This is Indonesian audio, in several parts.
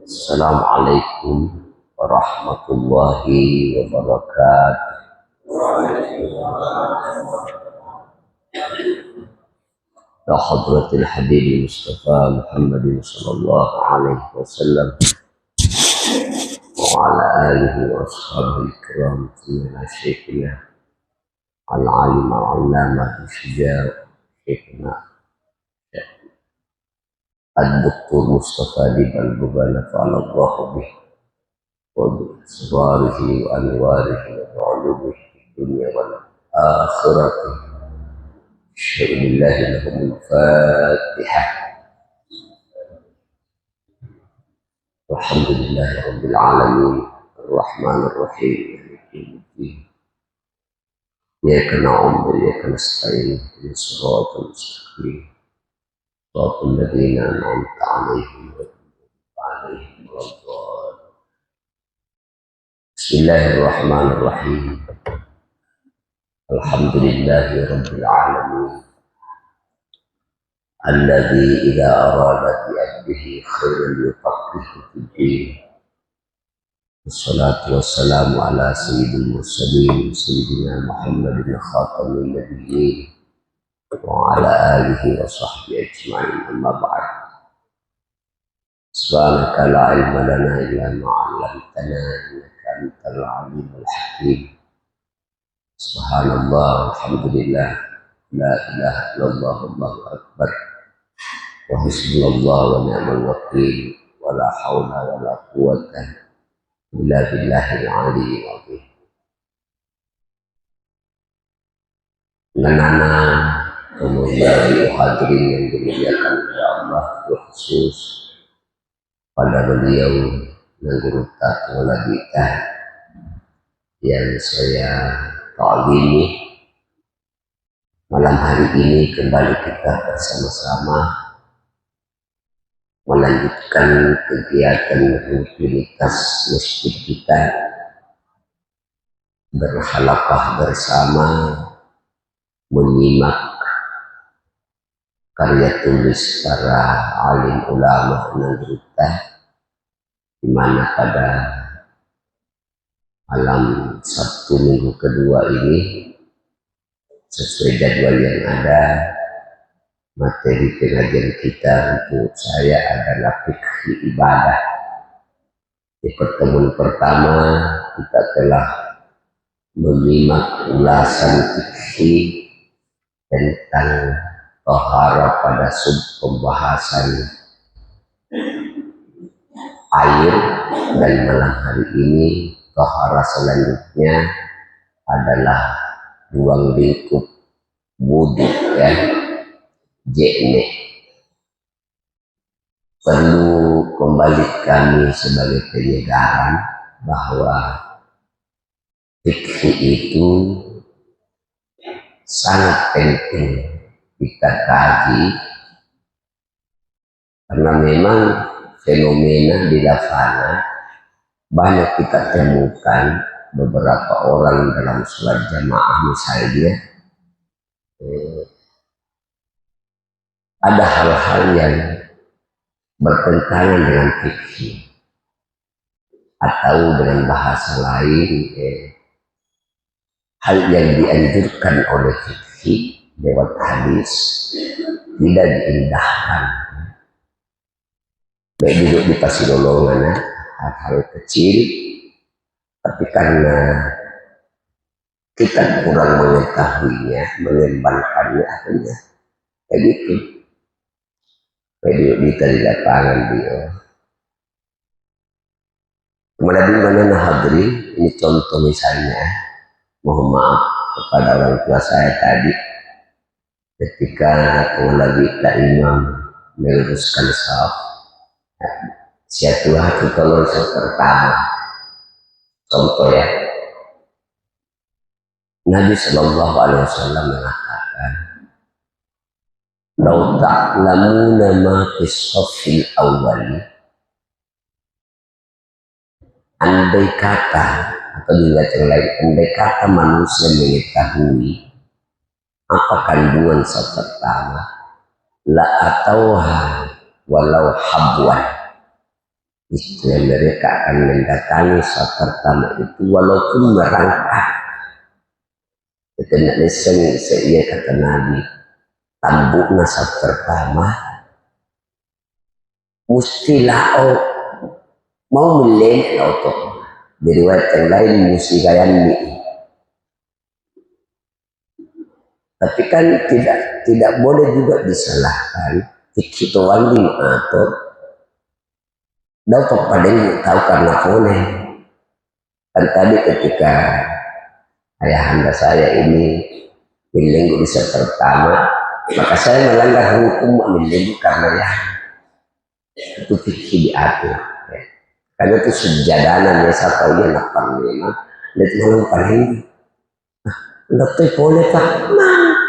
Assalamualaikum warahmatullahi wabarakatuh. Ya hadratil habib Mustafa Muhammadin sallallahu alaihi wasallam wa ala alihi wa ashabihi kiram wa syekhina al-alim al-allamah al-syuja' syekhina Ad-Doktor Mustafa Al-Bubana fa'alallahu bih wa bi-asrarihi wa anwarihi wa ulumihi dunia wal akhirati. Bismillahirrahmanirrahim. Al-Fatihah. Alhamdulillahi Rabbil Alamin Ar-Rahmanir Rahim Maliki Yawmiddin. Iyyaka na'budu wa iyyaka nasta'in ihdinas siratal mustaqim صراط الذين أنعمت عليهم غير المغضوب عليهم ولا الضالين. بسم الله الرحمن الرحيم. الحمد لله رب العالمين الذي إذا أراد بعبده خيرا يفقهه في الدين. والصلاة والسلام على سيد المرسلين سيدنا محمد خاتم النبيين وعلى آله وصحبه أجمعين. أما بعد. سبحانك لا علم لنا إلا ما علمتنا إنك أنت العليم الحكيم. سبحان الله والحمد لله لا إله إلا الله والله أكبر وحسبنا الله ونعم الوكيل ولا حول ولا قوة إلا بالله العلي العظيم. Kemudian hadirin yang dimuliakan oleh Allah, khusus pada beliau yang guru ta'ala kita yang saya ta'alimi malam hari ini. Kembali kita bersama-sama melanjutkan kegiatan rutinitas masjid kita, berhalaqah bersama, menyimak karya tulis para alim ulama Nagruta, di mana pada malam Sabtu minggu kedua ini sesuai jadwal yang ada, materi pengajian kita untuk saya adalah fikih ibadah. Di pertemuan pertama kita telah menyimak ulasan fikih tentang taharah pada sub pembahasan air, dan malam hari ini taharah selanjutnya adalah ruang lingkup wudu, ya, jene. Perlu kembali kami sebagai penyegaran bahwa fikih itu sangat penting kita kaji, karena memang fenomena di lapangan banyak kita temukan. Beberapa orang dalam sholat jamaah misalnya ada hal-hal yang bertentangan dengan fikih, atau dengan bahasa lain hal yang dianjurkan oleh fikih lewat hadis tidak diindahkan. Baik duduk di pasilolongan, hal-hal kecil, tapi karena kita kurang mengetahuinya, mengembangkannya, akhirnya kayak gitu. Baik duduk di lapangan dia. Kemudian di mana hadirin, ini contoh misalnya, mohon maaf kepada orang tua saya tadi, ketika kita imam meluruskan shaf, siatu hati tolong pertama. Contoh, ya, Nabi Shallallahu Alaihi Wasallam mengatakan, "Lau ta'lamuna ma fis shaffil awwal." Andai kata, atau dibaca lain, andai kata manusia mengetahui apa kandungan shaf pertama, la atauha walau habwan, Istri mereka akan mendatangi saat pertama itu walaupun merangkak. Itu tidak saya kata Nabi, tambukna saat pertama mustilah mau meleleh auto. Di riwayat yang lain musti gayan ni. Tapi kan tidak boleh juga disalahkan. Kita wali mengatur. Dapat padahal tahu karena boleh. Kan tadi ketika ayahanda saya ini melenggu bisa pertama, maka saya melanggar hukum melenggu karena ya itu fikih diatur. Ya. Karena itu sejadanan ya saya tahu dia lapang memang. Lihat malam paling. Dokter boleh pak,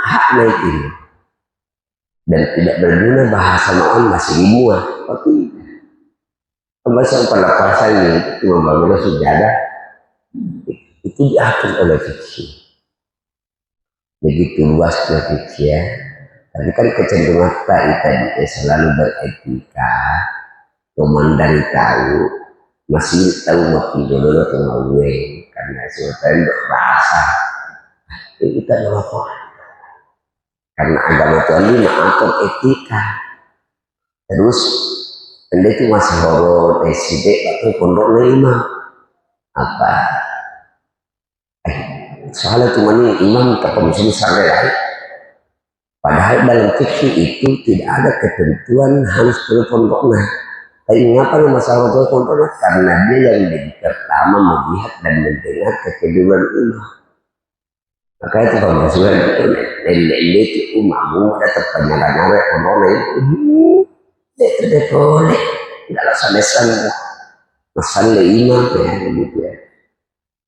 haknya itu. Dan tidak berguna bahasa maon masih ilmuah. Tapi bahasa pelepasan itu membangun sejadah itu diatur oleh fikih. Begitu luasnya fikih ya. Tapi kan kecenderungan tadi selalu beretika, memandang tahu, masih tahu makin dulu atau mau karena sesuatu berasa. Kita adalah apa? Karena agama Tuhan ini mengatur etika. Terus anda itu masih horor, sidik atau pondok imam apa? Soalnya cuma ini imam ke muslim saleh. Padahal dalam fikih itu tidak ada ketentuan harus berpondoknya. Tapi mengapa masalah berpondoknya? Karena dia yang lebih pertama melihat dan mendengar kekedudukan imam. Maka itu pemasukan itu nenek itu mamu ada terpenyala-nyala orang tidak boleh tidak samesan masalah imam ya gitu ya.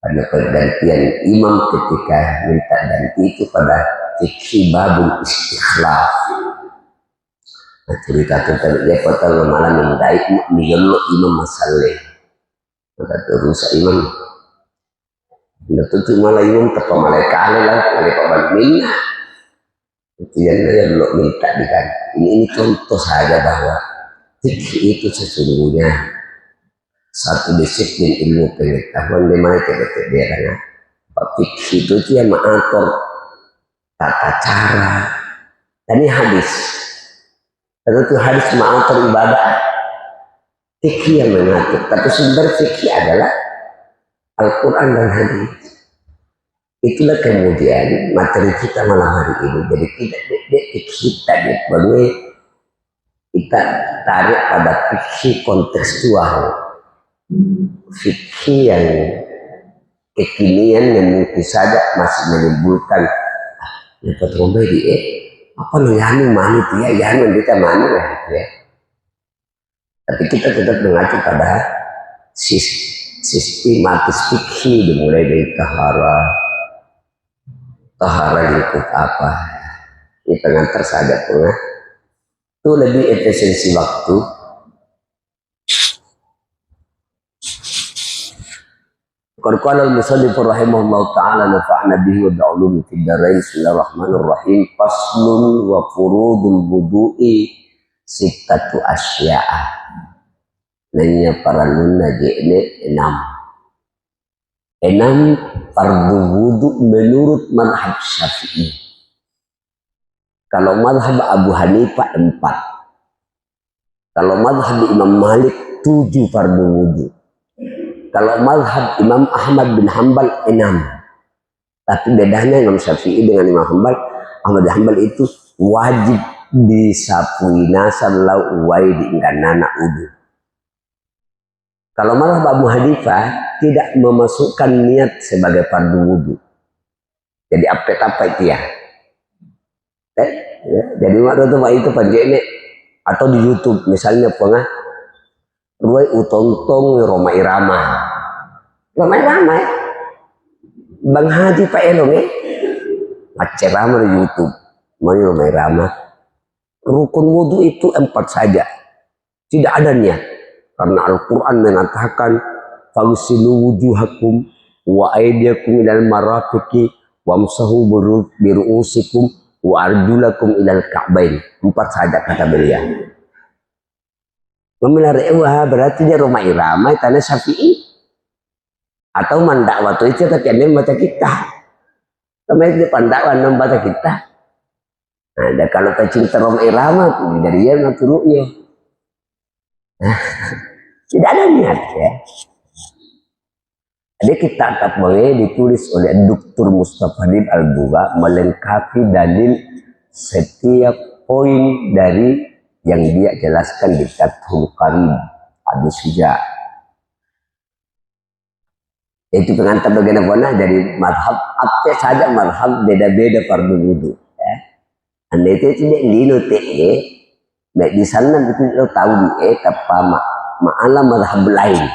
Karena pergantian imam ketika minta ganti itu pada fikih babul istikhlaf. Nah, cerita tentang dia kata malam mendai miyallo imam masalah. Maka terus imam tentu malah imam terpemalaikan lah oleh Pak Badminah. Itu yang lo minta diganti. Ini contoh saja bahwa fikih itu sesungguhnya satu disiplin ilmu pengetahuan di mana tidak terbiarnya. Fikih itu yang mengatur tata cara. Dan ini hadis. Tentu hadis mengatur ibadah. Fikih yang mengatur. Tapi sumber fikih adalah Al-Quran dan hadis. Itulah kemudian materi kita malam hari ini. Jadi tidak kita bahwa kita tarik pada fikih kontekstual, fikih yang kekinian yang mungkin saja masih menimbulkan dapat rombai di apa nih yanu mani dia yanu kita mani lah ya. Tapi kita tetap mengacu pada sistematis fikih dimulai dari tahara ikut apa ini pengantar saja pun itu lebih efisiensi waktu. Qala al-musannif rahimahullah ta'ala nafa'na bihi wa bi'ulumi fid darain. Bismillahirrahmanirrahim. Faslun wa furudul wudu'i sittatu asya'a. Nanya para lunna jene 6 fardu wudu menurut madhab Syafi'i. Kalau madhab Abu Hanifah 4. Kalau madhab Imam Malik 7 fardu wudu. Kalau madhab Imam Ahmad bin Hanbal 6. Tapi bedanya Imam Syafi'i dengan Imam Hanbal, Ahmad bin Hanbal itu wajib disapuina sallau uwai diingkanana udu. Kalau madhab Abu Hanifah tidak memasukkan niat sebagai fardu wudu. Jadi apa itu ya? Jadi waktu itu panjene atau di YouTube misalnya pengah ruai utontong Roma Irama ya. Bang Haji Pak Elong ya acerama di YouTube mau Roma Irama. Rukun wudu itu 4 saja, tidak ada niat karena Al-Quran mengatakan fagsilu wujuhakum wa aydiyakum ilal marafiqi wamsahu biru'usikum wa arjulakum ilal ka'bain. 4 saja kata beliau. Memelihara wah berarti dia rumah irama tanah Syafi'i atau mandak waktu itu tapi dia membaca kita. Kemarin dia pandakwan membaca kita. Nah, kalau pecinta rumah irama dari dia naturuknya. Tidak ada niat ya. Jadi kitab Tatbawi ditulis oleh Dr. Mustafadil Al-Bura melengkapi dalil setiap poin dari yang dia jelaskan di Fathul Qarib hadis hujah. Itu pengantar bagaimana dari madhab apa saja madhab beda-beda fardu wudu. Ya. Anda itu tidak lino te, baik di sana betul lo tahu apa ma'ala madhab lain.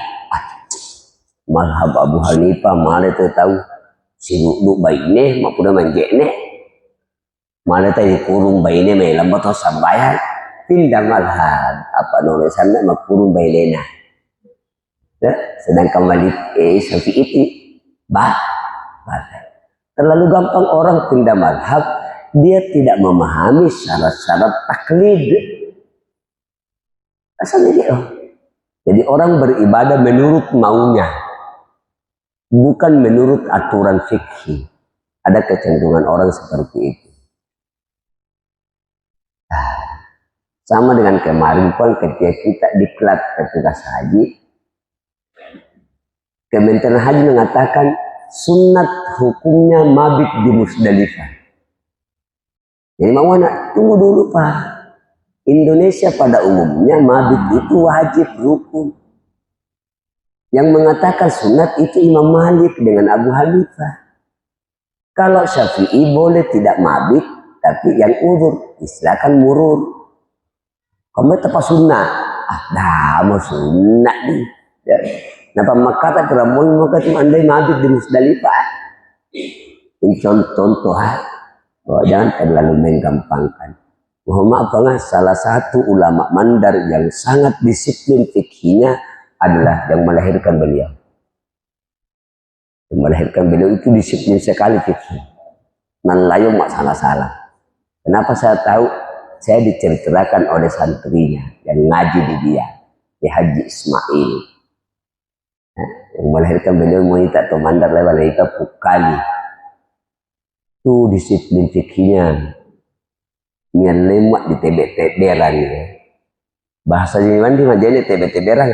Madhab Abu Hanifah malah itu tahu si lu baiknya maupun manjeknya malah tahu kurung baiknya mai lambat atau sambayan pindah madhab apa nulisannya mak kurung baiknya. Ya, sedangkan Malik Syafi'i itu terlalu gampang orang pindah madhab, dia tidak memahami syarat-syarat taklid. Asalnya dia. Jadi orang beribadah menurut maunya, bukan menurut aturan fikih. Ada kecenderungan orang seperti itu. Sama dengan kemarin pun ketika kita diklat petugas haji, Kementerian Haji mengatakan sunat hukumnya mabit di Musdalifah. Jadi mau anak tunggu dulu Pak. Indonesia pada umumnya mabit itu wajib rukun. Yang mengatakan sunat itu Imam Malik dengan Abu Hanifah. Kalau Syafi'i boleh tidak mabit, tapi yang udur silakan murur. Kamu tepat sunnah. Dah mau sunnah nih. Ya. Napa makata kerabon maka cuma andai mabit di Musdalifah. Ini contoh jangan terlalu menggampangkan. Muhammad Abangah salah satu ulama mandar yang sangat disiplin fikihnya adalah yang melahirkan beliau. Yang melahirkan beliau itu disiplin sekali fikih. Nan layu mak salah-salah. Kenapa saya tahu? Saya diceritakan oleh santrinya yang ngaji di dia, di Haji Ismail. Yang melahirkan beliau wanita atau mandar lewat wanita Pukali. Itu disiplin fikihnya. Yang lemak di tebek-teberan ya. Bahasa Jawa di majene tebek-teberan.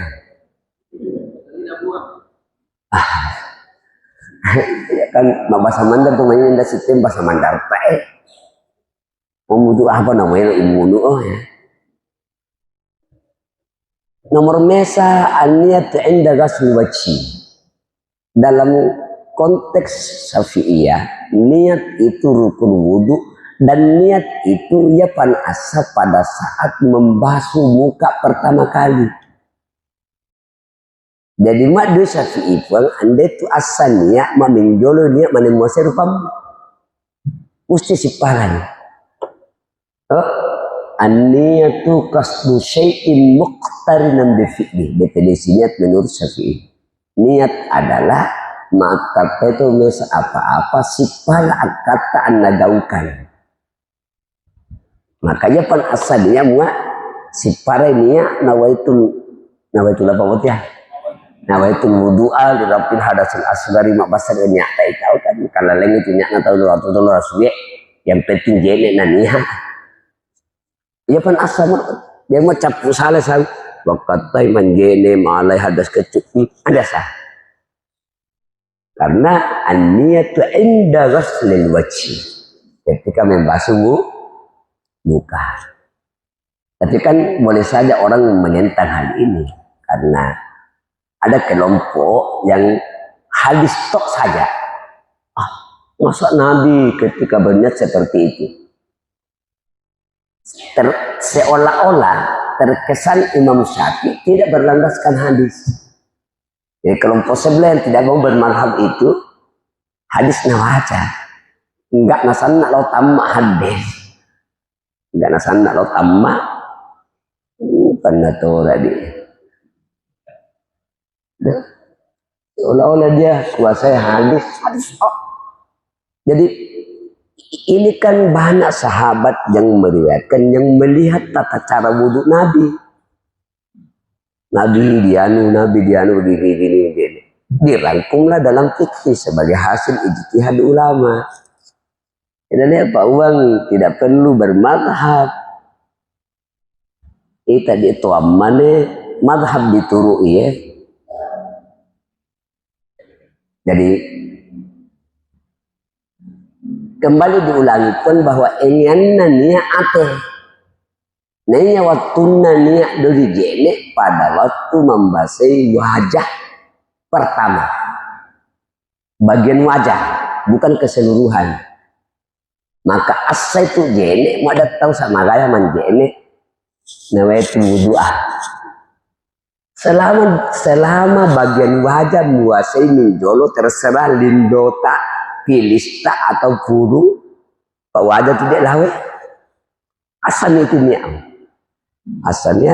Ya kan bahasa mandar tuh mainnya sistem bahasa mandar pak. Memudu apa namanya imuno ya. Nomor mesa an-niyat inda ghusl wajhi. Dalam konteks Syafi'iyah, niat itu rukun wudu dan niat itu ia panasa pada saat membasuh muka pertama kali. Jadi madu Syafi'i pun anda itu asal niat meminjolo niat menemukan rupam mesti siparan. An-niyatu qasdu syai'in muqtarinan bi fi'li. Definisi niat menurut Syafi'i. Niat adalah maka itu apa-apa sipal kata anagaukan. Makanya pan asalnya muak sipare niat nawaitul apa buat ya? Nawaitul wudu'a li rabbil hadasil asghari mak basar niat tahu kan kalau lain itu niat tahu waktu itu rasul yang penting jene niat. Ya pan asal dia mau capu salah wakatai manjene malai hadas kecil ada sah karena an-niyatu inda ghuslil wajhi ketika membasuh muka. Tapi kan boleh saja orang menentang hal ini karena ada kelompok yang hadis tok saja. Masa Nabi ketika berniat seperti itu seolah-olah terkesan Imam Syafi'i tidak berlandaskan hadis. Jadi kelompok sebelah yang tidak mau bermadhab itu hadis nawaja. Enggak nasan nak lo tamak hadis. Enggak nasan nak lo tamak. Karena tahu tadi. Seolah-olah dia kuasai hadis. Jadi ini kan banyak sahabat yang meriwayatkan yang melihat tata cara wudhu Nabi. Nabi dianu gini. Dirangkumlah dalam fikih sebagai hasil ijtihad ulama. Jadi Pak Uang tidak perlu bermadhab. Tadi itu amane madhab diturui ya. Jadi kembali diulangi pun bahwa ini niat ate. Nanya waktu niat dari jene pada waktu membasahi wajah pertama. Bagian wajah, bukan keseluruhan. Maka asa itu jene mau ada tahu sama gaya menjene nawaitu wudu'ah. Selama bagian wajah muasai minjolo terserah lindota, pilista atau puru, pak wajah tidak lawe. Asalnya itu niat. Asalnya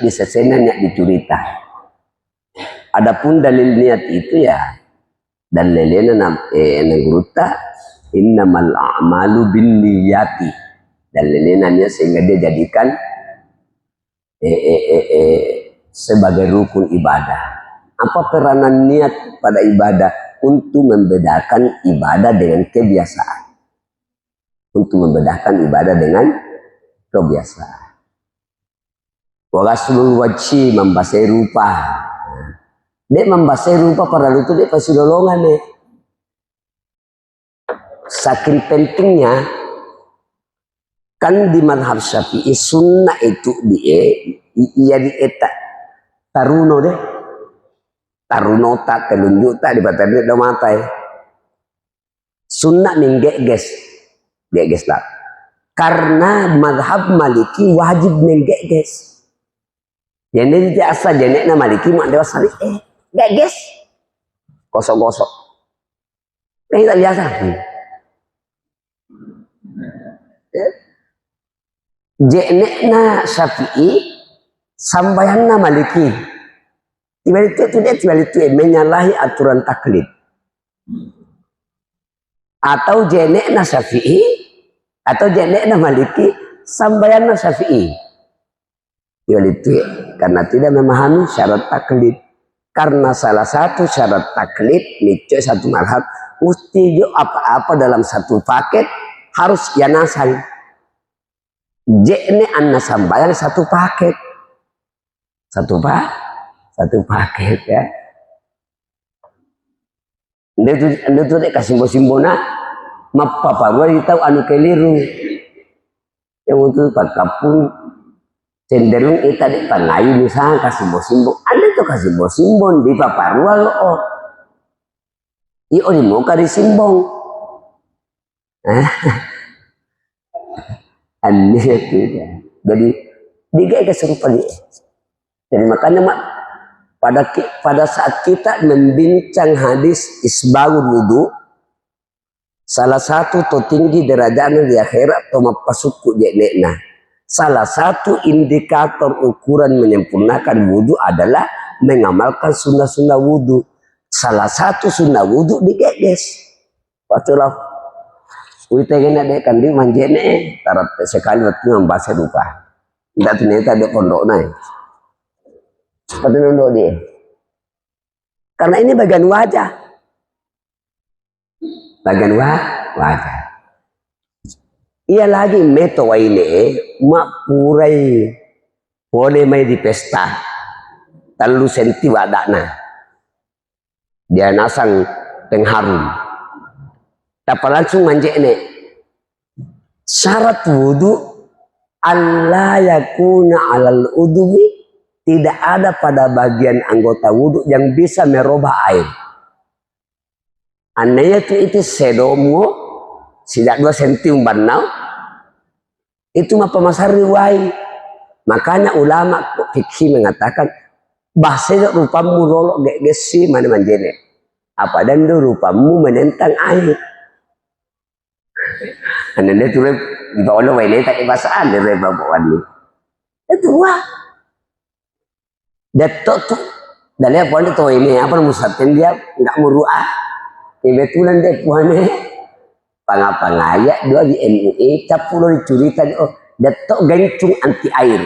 disesena niat dicurita. Adapun dalil niat itu ya dalilnya nagruta innamal a'malu binniyati. Dalilnya sehingga dia jadikan sebagai rukun ibadah. Apa peranan niat pada ibadah? Untuk membedakan ibadah dengan kebiasaan. Untuk membedakan ibadah dengan kebiasaan. Wa ghaslul wajhi, membasahi rupa. Dia membasahi rupa pada lutut dia pasti dolongan nih. Saking pentingnya kan di madhab Syafi'i sunnah itu iya dieta taruno deh. Taruno tak telunjuk tak di batang do matai. Sunnah menggeges. Geges tak. Karena madhab Maliki wajib menggeges. Jadi tidak asal jenekna Maliki mak dewa sari geges. Kosong-kosong. Kita biasa. Jenekna Syafi'i sambayanna Maliki. Tiba-tiba itu menyalahi aturan taklid. Atau jenekna Syafi'i atau jenekna Maliki sambayanna Syafi'i. Tiba-tiba karena tidak memahami syarat taklid. Karena salah satu syarat taklid nico satu mazhab mesti apa-apa dalam satu paket harus yanasan. Jene anna sambayang satu paket. Satu paket ya. Anda tuh kasih simbona mapa parwa tahu anu keliru. Yang untuk pakapun cenderung kita di pangayu misalnya kasih simbon. Anda tuh kasih simbon di paparwa lo. Iyo di muka di simbong. Aneh itu ya. Jadi digai keserupan dia. Jadi makanya pada saat kita membincang hadis isbagul wudu, salah satu tertinggi derajatnya di akhirat atau mapasuku jenekna. Salah satu indikator ukuran menyempurnakan wudu adalah mengamalkan sunnah-sunnah wudu. Salah satu sunnah wudu digeges. Watulah Uitegena dek kandi manjene tarat sekali waktu membahas lupa. Tidak ternyata ada pondok naik. Seperti pondok dia. Karena ini bagian wajah. Bagian wajah. Ia lagi meto ini mak purai boleh mai di pesta. Terlalu senti wadakna. Dia nasang pengharum. Dapat langsung manjene. Syarat wudu alla yakuna alal udwi, tidak ada pada bagian anggota wudu yang bisa merubah air. Anehnya itu sedomu tidak 2 senti umbanau itu mah pemasar riwayat. Makanya ulama fikih mengatakan bahasa rupamu rolok gesi mana manjene. Apa dan rupamu menentang air. Anda tuh di bawah lo ini tak bahasaan dari bawaan lu. Itu wah. Datuk tuh dari apa itu ini apa musatin dia nggak muruah. Kebetulan deh puane pangapangaya dua di MUI capulo dicuritan oh datuk gencung anti air.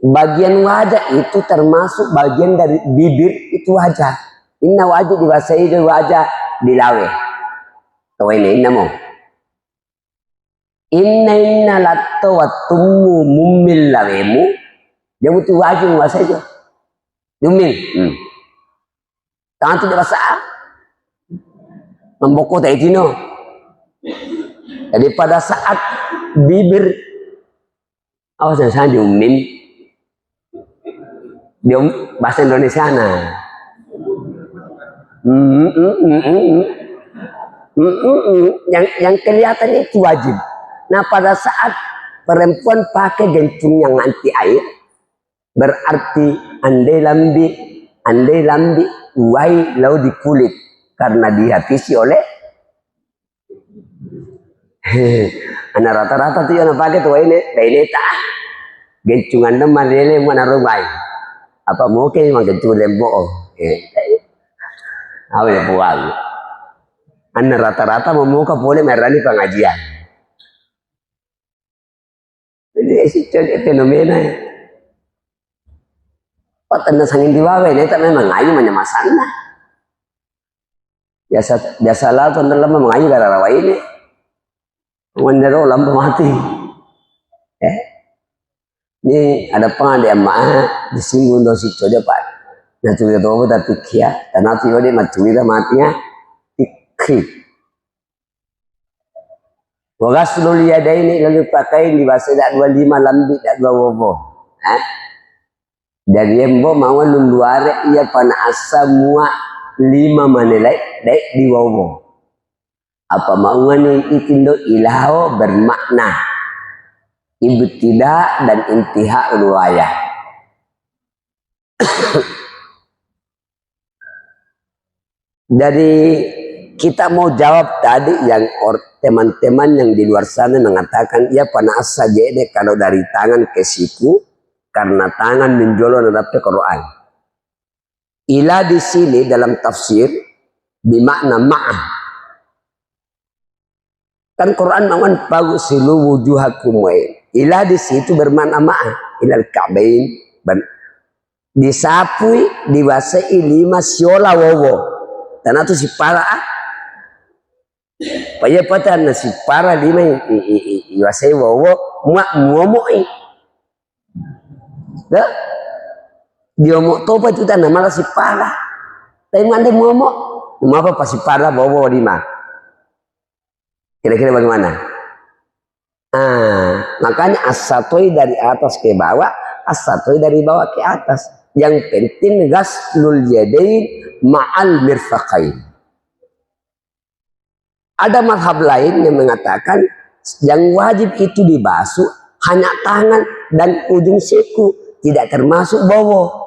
Bagian wajah itu termasuk bagian dari bibir itu wajah. Inna wajah di bahasa itu wajah dilawe. Tahu ini inna mo. Inna latto watummu mummil lawemu. Dia butuh wajah bahasa itu. Dumil. Tangan tu bahasa memboko tadi no. Jadi pada saat bibir awas saya diummin dia bahasa Indonesia nah yang kelihatannya itu wajib. Nah pada saat perempuan pakai gencung yang anti air berarti andai lambi uai lau di kulit karena dihabisi oleh anak rata-rata tuh yang pakai tuh ini tak gencungan teman dia mana rumai apa mungkin emang gencung lembok apa ya puang anak rata-rata memuka boleh merani pengajian jadi itu fenomena oh tanda sangin diwawe ini tak memang ngayu menyemasanlah biasa lah tuan dalam mengayu gara rawa ini menjero lampu mati ini ada pengadai emak disinggung dosi coba pak nah tu dia tahu tapi kia dan nanti dia macuri dah matinya tikik wagas dulu ada ini lalu pakai di bahasa dak 25 lambi dak 2 wobo dari embo mau luar ia pana asa mua 5 manelai dek di wobo apa maunya ikindo ilaho bermakna ibtidah dan intiha riwayah. Dari kita mau jawab tadi yang teman-teman yang di luar sana mengatakan ya panas saja ini kalau dari tangan ke siku karena tangan menjolok terhadap Quran. Ila di sini dalam tafsir bermakna ma'ah. Kan Quran mangan bagusilu wujuhakum wa ila di situ bermakna ma'ah ilal ka'bain disapui diwasai 5 siola wowo dan itu si para paya patan si para 5 iwasai wowo muamoi dah dia mau topa itu tanah malah si para tapi mande muamo apa pas si para wowo 5 kira-kira bagaimana? Makanya as-satoi dari atas ke bawah, as-satoi dari bawah ke atas. Yang penting ghaslul yadain ma'al mirfaqain. Ada mazhab lain yang mengatakan yang wajib itu dibasuh hanya tangan dan ujung siku, tidak termasuk bowo.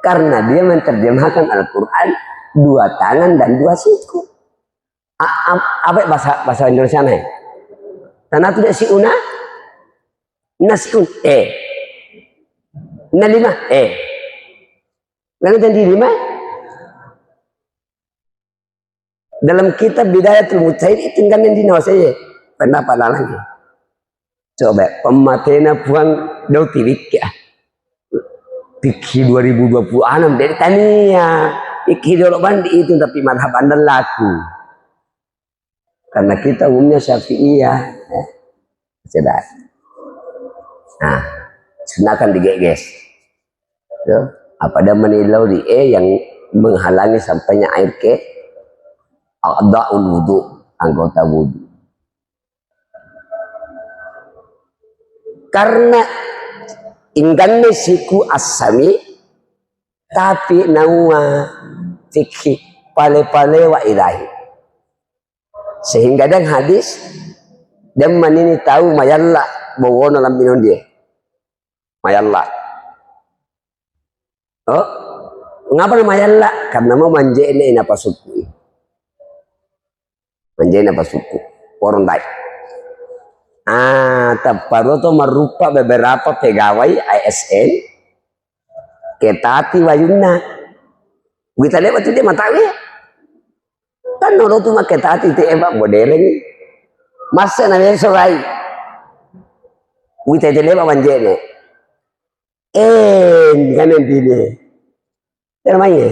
Karena dia menerjemahkan Al-Quran 2 tangan dan 2 siku. Apa bahasa Indonesia nih? Tanah tidak si una, nasiun na 5 Lalu jadi 5 dalam kitab Bidayatul Mujtahid itu kan yang dinawasai pendapat lagi. Coba pematena puang dau tiwik ya. Pikir 2026 dari tania. Pikir dulu bandi itu tapi madhab anda laku. Karena kita umumnya Syafi'iyah. Sudah. Nah, sunahkan digeges. Apa ada menilau di yang menghalangi sampainya air ke a'dha'ul wudu, anggota wudu. Karena inggannya siku asami tapi nawa fikhi pale-pale wa ilahi. Sehingga dan hadis dan manini tahu mayalla bawono lambinon dia mayalla ngapa mayalla karena mau manjene ina pasuku manjene pasuku porondai taparoto merupa beberapa pegawai ASN ketati wayuna kita lewat itu dia matawi kan nolo tu maket hati te eba modern masa na sorai Kita tele ba manjene. Kanan dini. Namanya.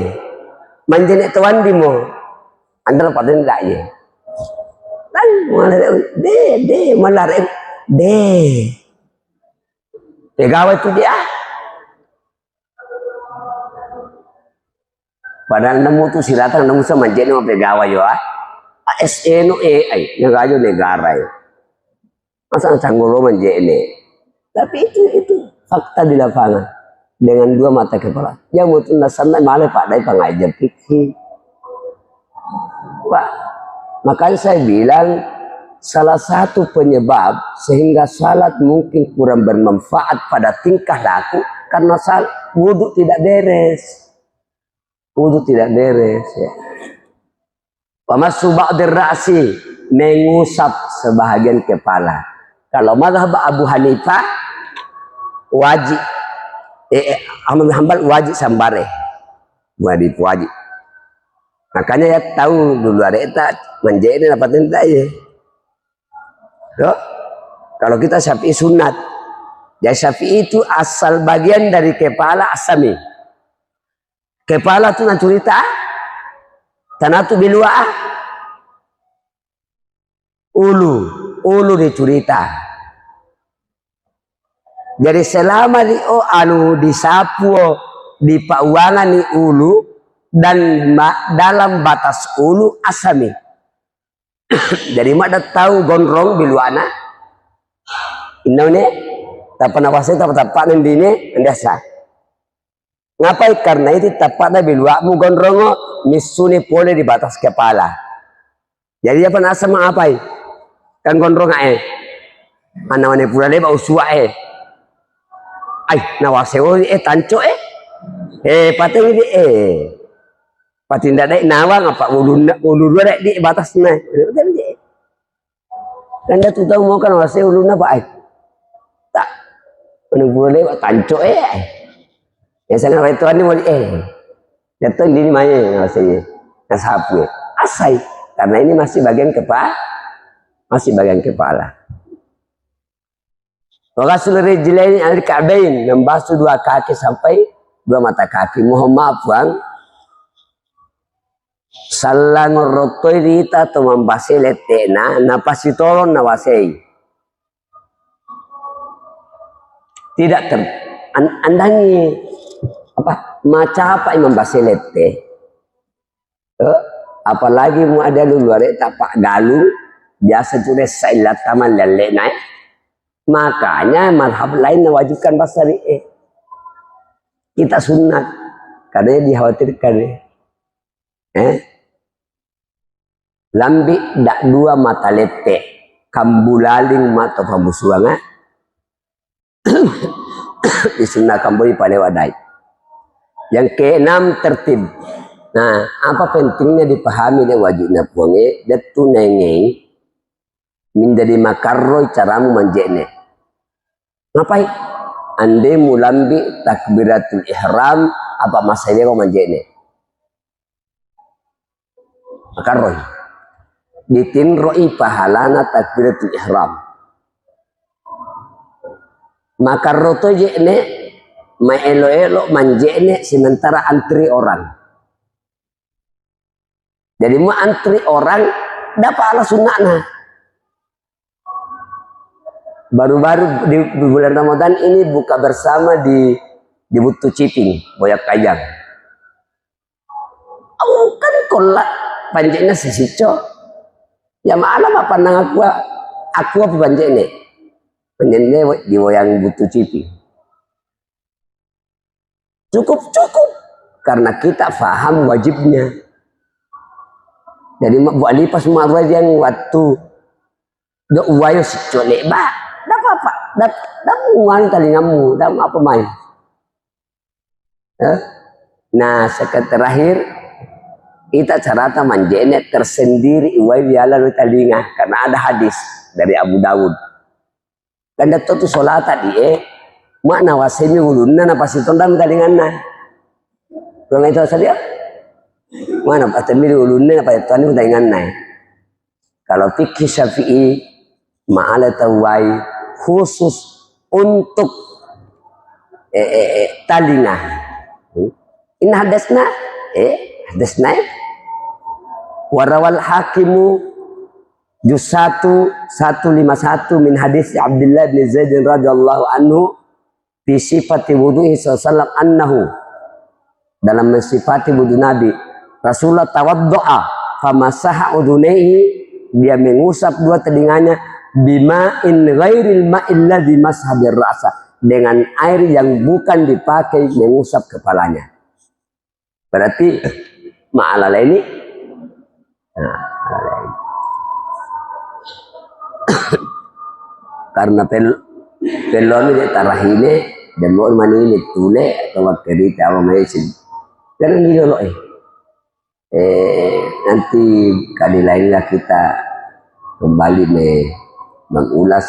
Manjene tuan di mo. Andal paden dak ye. Dan malah de malah de. Pegawai tu dia. Padahal nemu tu silatan nemu sama manjene mo pegawai yo ah. ASN no AI nagayo negara yo. Masa canggolo manjene. Tapi itu fakta di lapangan dengan dua mata kepala. Yang mutu nasanna malah Pak Dai pengajar fikih. Pak, makanya saya bilang salah satu penyebab sehingga salat mungkin kurang bermanfaat pada tingkah laku karena wudhu tidak beres. Wudhu tidak beres ya. Pamassu ba'dir ra'si, mengusap sebahagian kepala. Kalau mazhab Abu Hanifah wajib Ahmad bin Hanbal wajib sambare. Wajib. Makanya ya tahu dulu ada eta manjene dapat entak ya. Loh, kalau kita Syafi'i sunat. Ya Syafi'i itu asal bagian dari kepala asami. Kepala itu naturita tanatu bilwa ulu dicurita. Jadi selama disapu di pauangan di ulu dan dalam batas ulu asami. Jadi mak dah tahu gondrong biluana. Inone tak pernah wasai tak tapak nendine ndasa. Ngapai karena itu tapaknya biluamu gondrongo misuni pole di batas kepala. Jadi apa nasa mengapai? Kan gondrong Anawane pula le bau suwa Ay nawaseo tanco pateng di patinda dai nawang apa ulu dua di batasnya. Kan tu tahu mau kan waseo uluna ba tak pula le tanco ya sana itu ani mau datang di mana waseo nasapu asai karena ini masih bagian kepala. Wagasul rijlaini al-ka'bain, membasuh dua kaki sampai dua mata kaki. Mohon maaf bang, salang rotoi rita atau membasuh letena, napasi tolong nawasei. Tidak andangi maca apa yang membasuh lete. Apalagi mu ada luar tapak galu, biasa sudah sailat taman lele naik. Makanya madhab lain mewajibkan basari kita sunat karena dikhawatirkan lambi dak dua mata lete kambulaling mata pambusuanga disunah kambuli pada wadai. Yang keenam tertib. Nah, apa pentingnya dipahami dan wajibnya puange datu nengeng menjadi makarroy caramu manjene. Ngapai? Ande mulambi takbiratul ihram apa masanya kau manjene. Makarroy. Ditinroi pahalana takbiratul ihram. Makarro to jene maelo-elo manjene sementara antri orang. Jadi mau antri orang dapat ala sunnahna. Baru-baru di bulan Ramadan ini buka bersama di Butu Ciping, Boyak Kajang. Kan kolak panjangnya sesico. Ya malam apa nang aku apa panjangnya? Panjangnya di Boyang Butu Ciping. Cukup karena kita faham wajibnya. Jadi Bu Ali pas marwah yang waktu do uwayo sico leba. Dah apa? Dah muan talingamu, dah apa main? Nah, terakhir kita carata manjene tersendiri iwai biala lu talinga karena ada hadis dari Abu Dawud. Kan dato tu salat tadi makna wasemi ulunna na pasitondam talinganna. Kurang itu saja. Mana patemi ulunna na pasitondam talinganna. Kalau fikih Syafi'i ma'ala tawai khusus untuk talinga. In hadasna hadasna warawal hakimu juz 151 min hadis Abdullah bin Zaid radhiyallahu anhu fi sifati wudu'i sallallahu annahu, dalam mensifati wudu Nabi, Rasulullah tawaddo'a famasaha udunaihi, dia mengusap dua telinganya, bima'in ghairil ma'il ladzi mashabir ra'sa, dengan air yang bukan dipakai mengusap kepalanya. Berarti ma'alala ini karena pelon ini tarahine dan mau mani ini tule atau waktu tahu mesin karena ini dulu nanti kali lainlah kita kembali mengulas.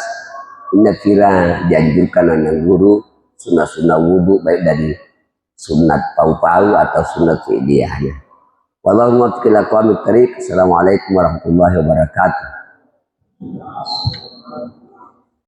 Ini kira dianjurkan anak guru sunnah wudu, baik dari sunat pau-pau atau sunat fi'liyahnya. Wallahu muwaffiq ila aqwamit thariq. Assalamualaikum warahmatullahi wabarakatuh.